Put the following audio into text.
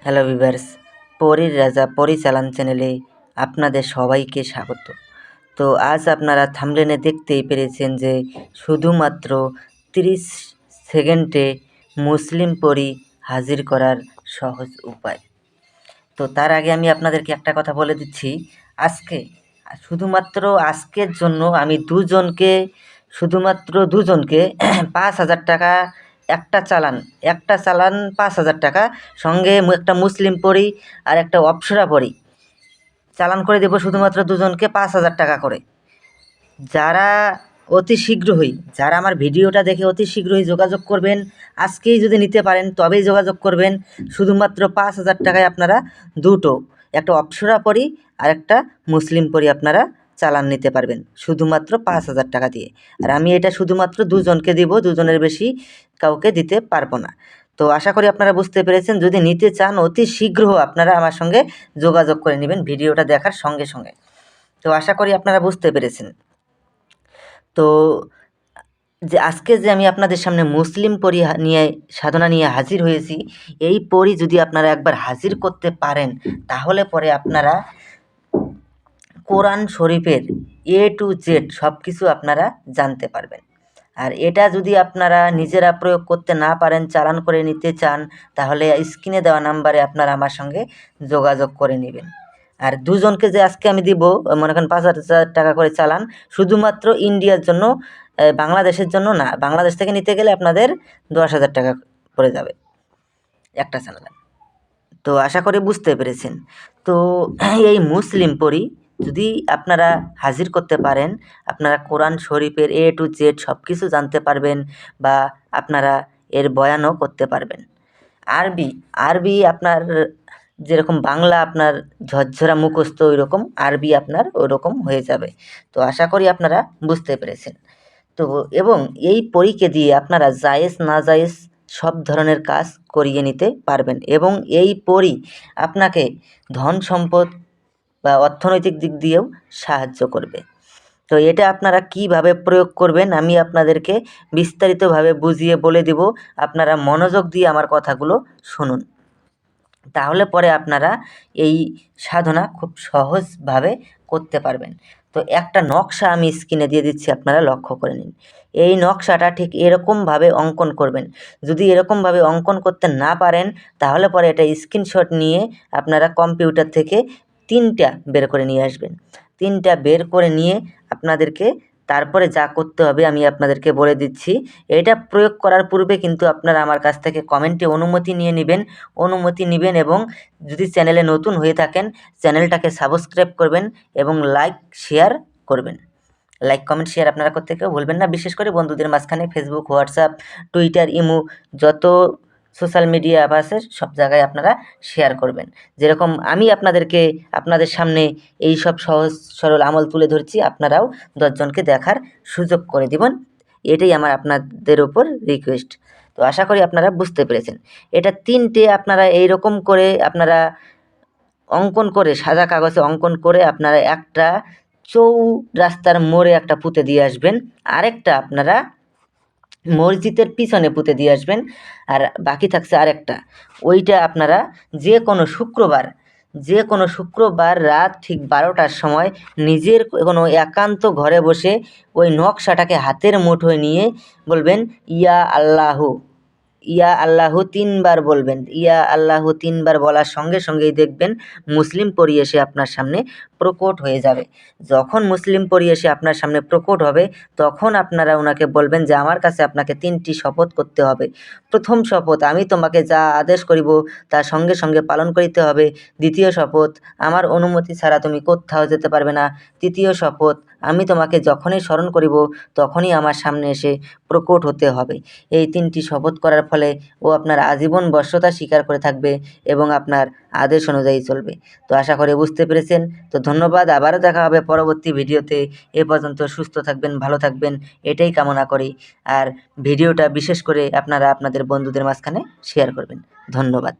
Hello viewers, পরীর রাজা পরিচালন চ্যানেলে আপনাদের সবাইকে স্বাগত। তো আজ আপনারা থাম্বনেলে দেখতেই পেরেছেন যে শুধুমাত্র 30 সেকেন্ডে মুসলিম পরী হাজির করার সহজ উপায়। তো তার আগে আমি আপনাদেরকে একটা কথা বলে দিচ্ছি, শুধুমাত্র আজকের জন্য আমি শুধুমাত্র দুজনকে 5,000 টাকা একটা চালান 5,000 টাকা, সঙ্গে একটা মুসলিম পরী আর একটা অপ্সরা পরী চালান করে দেবো শুধুমাত্র দুজনকে 5,000 টাকা করে। যারা আমার ভিডিওটা দেখে অতি শীঘ্রই যোগাযোগ করবেন, আজকেই যদি নিতে পারেন তবেই যোগাযোগ করবেন। শুধুমাত্র 5,000 টাকায় আপনারা দুটো, একটা অপ্সরা পরী আর একটা মুসলিম পরী আপনারা চালান নিতে পারবেন শুধুমাত্র 5,000 টাকা দিয়ে। আর আমি এটা শুধুমাত্র দুজনকে দিব, দুজনের বেশি কাউকে দিতে পারবো না। তো আশা করি আপনারা বুঝতে পেরেছেন। যদি নিতে চান অতি শীঘ্র আপনারা আমার সঙ্গে যোগাযোগ করে নেবেন ভিডিওটা দেখার সঙ্গে সঙ্গে। তো আশা করি আপনারা বুঝতে পেরেছেন। তো আজকে আমি আপনাদের সামনে মুসলিম পরী সাধনা নিয়ে হাজির হয়েছি, এই পরী যদি আপনারা একবার হাজির করতে পারেন তাহলে পরে আপনারা কোরআন শরীফের A to Z সব কিছু আপনারা জানতে পারবেন। আর এটা যদি আপনারা নিজেরা প্রয়োগ করতে না পারেন, চালান করে নিতে চান, তাহলে স্ক্রিনে দেওয়া নাম্বারে আপনারা আমার সঙ্গে যোগাযোগ করে নেবেন। আর দুজনকে যে আজকে আমি দিব, মনে করেন 5,000 টাকা করে চালান, শুধুমাত্র ইন্ডিয়ার জন্য, বাংলাদেশের জন্য না। বাংলাদেশ থেকে নিতে গেলে আপনাদের 10,000 টাকা পড়ে যাবে একটা চালান। তো আশা করি বুঝতে পেরেছেন। তো এই মুসলিম পরী যদি আপনারা হাজির করতে পারেন, আপনারা কোরআন শরীফের A to Z সব কিছু জানতে পারবেন, বা আপনারা এর বয়ানও করতে পারবেন। আরবি আপনার যেরকম বাংলা আপনার ঝরঝরা মুখস্থ, ওই রকম আরবি আপনার ওরকম হয়ে যাবে। তো আশা করি আপনারা বুঝতে পেরেছেন। তো এবং এই পরীকে দিয়ে আপনারা জায়েজ নাজায়েজ সব ধরনের কাজ করিয়ে নিতে পারবেন, এবং এই পরী আপনাকে ধন সম্পদ বা অর্থনৈতিক দিক দিয়েও সাহায্য করবে। তো এটা আপনারা কিভাবে প্রয়োগ করবেন আমি আপনাদেরকে বিস্তারিতভাবে বুঝিয়ে বলে দিব। আপনারা মনোযোগ দিয়ে আমার কথাগুলো শুনুন, তাহলে পরে আপনারা এই সাধনা খুব সহজভাবে করতে পারবেন। তো একটা নকশা আমি স্ক্রিনে দিয়ে দিচ্ছি, আপনারা লক্ষ্য করে নিন। এই নকশাটা ঠিক এরকমভাবে অঙ্কন করবেন। যদি এরকমভাবে অঙ্কন করতে না পারেন তাহলে পরে এটা স্ক্রিনশট নিয়ে আপনারা কম্পিউটার থেকে 3টা বের করে নিয়ে আসবেন। 3টা বের করে নিয়ে আপনাদেরকে তারপরে যা করতে হবে আমি আপনাদেরকে বলে দিচ্ছি। এটা প্রয়োগ করার পূর্বে কিন্তু আপনারা আমার কাছ থেকে কমেন্টে অনুমতি নেবেন, এবং যদি চ্যানেলে নতুন হয়ে থাকেন চ্যানেলটাকে সাবস্ক্রাইব করবেন এবং লাইক শেয়ার করবেন। লাইক কমেন্ট শেয়ার আপনারা করতে কেউ ভুলবেন না। বিশেষ করে বন্ধুদের মাঝখানে ফেসবুক, হোয়াটসঅ্যাপ, টুইটার, ইমো যত সোশ্যাল মিডিয়া অ্যাপ আছে সব জায়গায় আপনারা শেয়ার করবেন। যেরকম আমি আপনাদের সামনে এই সব সহজ সরল আমল তুলে ধরছি, আপনারাও 10 জনকে দেখার সুযোগ করে দিবেন। এটাই আমার আপনাদের উপর রিকোয়েস্ট। তো আশা করি আপনারা বুঝতে পেরেছেন। এটা 3টে আপনারা এইরকম করে আপনারা অঙ্কন করে, সাদা কাগজে অঙ্কন করে আপনারা একটা রাস্তার মোড়ে একটা পুঁতে দিয়ে আসবেন, আরেকটা আপনারা মসজিদের পিছনে পুঁতে দিয়ে আসবেন, আর বাকি থাকছে আরেকটা। ওইটা আপনারা যে কোনো শুক্রবার রাত ঠিক 12টার সময় নিজের কোনো একান্ত ঘরে বসে ওই নকশাটাকে হাতের মুঠোয় নিয়ে বলবেন ইয়া আল্লাহু 3 বার বলবেন। ইয়া আল্লাহু 3 বার বলার সঙ্গে সঙ্গেই দেখবেন মুসলিম পরী এসে আপনার সামনে প্রকট হয়ে যাবে। যখন মুসলিম পরী এসে আপনার সামনে প্রকট হবে তখন আপনারা ওনাকে বলবেন যে আমার কাছে আপনাকে 3টি শপথ করতে হবে। প্রথম শপথ, আমি তোমাকে যা আদেশ করিব তা সঙ্গে সঙ্গে পালন করিতে হবে। দ্বিতীয় শপথ, আমার অনুমতি ছাড়া তুমি কোত্থাও যেতে পারবে না। তৃতীয় শপথ, আমি তোমাকে যখনই স্মরণ করিব তখনই আমার সামনে এসে প্রকট হতে হবে। এই 3টি শপথ করার ফলে ও আপনার আজীবন বশ্যতা স্বীকার করে থাকবে এবং আপনার আদেশ অনুযায়ী চলবে। তো আশা করি বুঝতে পেরেছেন। তো ধন্যবাদ, আবারও দেখা হবে পরবর্তী ভিডিওতে। এ পর্যন্ত সুস্থ থাকবেন, ভালো থাকবেন, এটাই কামনা করি। আর ভিডিওটা বিশেষ করে আপনারা আপনাদের বন্ধুদের মাঝখানে শেয়ার করবেন। ধন্যবাদ।